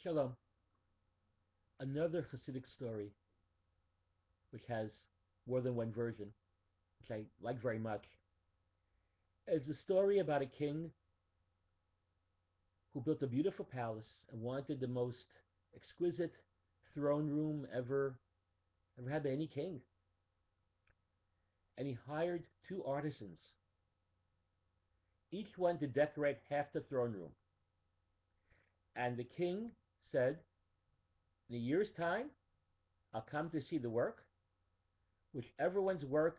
Shalom. Another Hasidic story, which has more than one version, which I like very much, is a story about a king who built a beautiful palace and wanted the most exquisite throne room ever had by any king. And he hired two artisans, each one to decorate half the throne room. And the king said, in a year's time, I'll come to see the work. Whichever one's work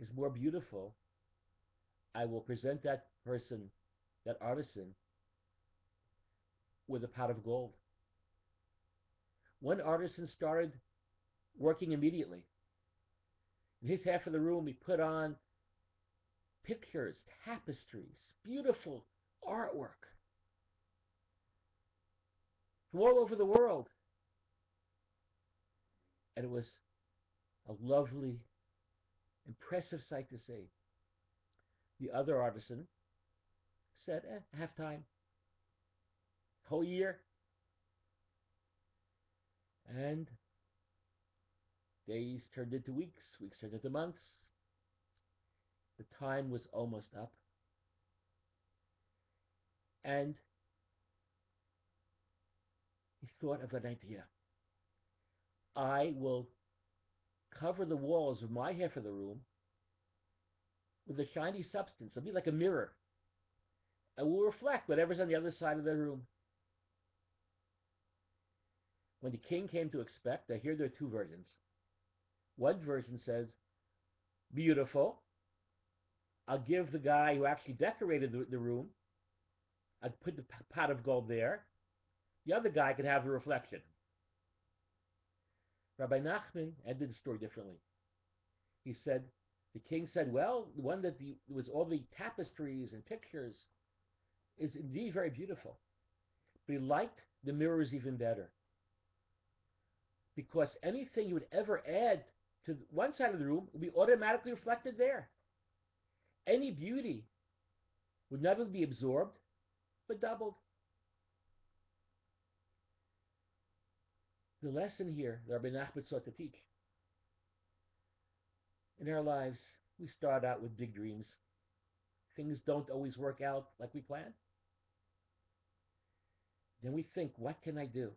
is more beautiful, I will present that person, that artisan, with a pot of gold. One artisan started working immediately. In his half of the room, he put on pictures, tapestries, beautiful artwork from all over the world. And it was a lovely, impressive sight to see. The other artisan said, I have time. Whole year. And days turned into weeks, weeks turned into months. The time was almost up. And he thought of an idea. I will cover the walls of my half of the room with a shiny substance. It'll be like a mirror. And will reflect whatever's on the other side of the room. When the king came to inspect, I hear there are two versions. One version says, beautiful. I'll give the guy who actually decorated the room, I'll put the pot of gold there. The other guy can have the reflection. Rabbi Nachman ended the story differently. He said, the king said, well, the one that was all the tapestries and pictures is indeed very beautiful. But he liked the mirrors even better. Because anything you would ever add to one side of the room would be automatically reflected there. Any beauty would not only be absorbed, but doubled. The lesson here that Rabbi Nachman sought to teach. In our lives, we start out with big dreams. Things don't always work out like we plan. Then we think, what can I do?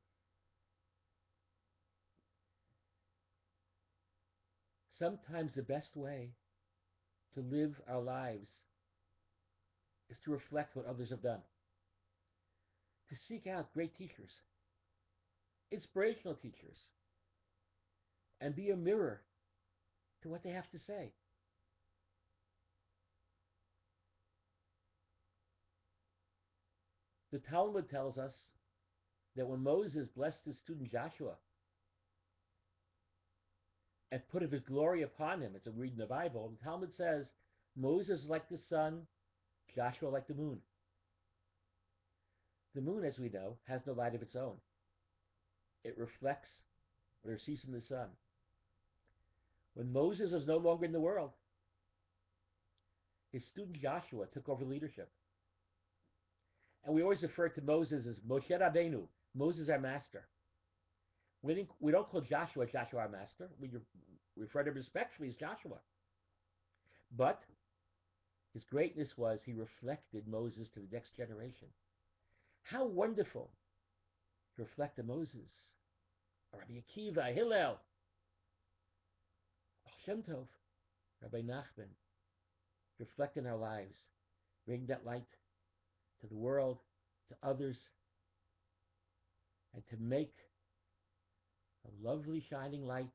Sometimes the best way to live our lives is to reflect what others have done. To seek out great teachers, inspirational teachers, and be a mirror to what they have to say. The Talmud tells us that when Moses blessed his student Joshua and put of his glory upon him, it's a read in the Bible, the Talmud says, Moses like the sun, Joshua like the moon. The moon, as we know, has no light of its own. It reflects what it receives from the sun. When Moses was no longer in the world, his student Joshua took over leadership. And we always refer to Moses as Moshe Rabbeinu, Moses our master. We don't call Joshua our master. We refer to him respectfully as Joshua. But his greatness was he reflected Moses to the next generation. How wonderful to reflect the Moses, Rabbi Akiva, Hillel, Shem Tov, Rabbi Nachman, reflect in our lives, bring that light to the world, to others, and to make a lovely shining light,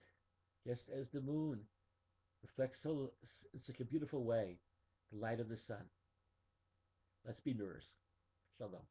just as the moon reflects in such a beautiful way the light of the sun. Let's be mirrors. Shalom.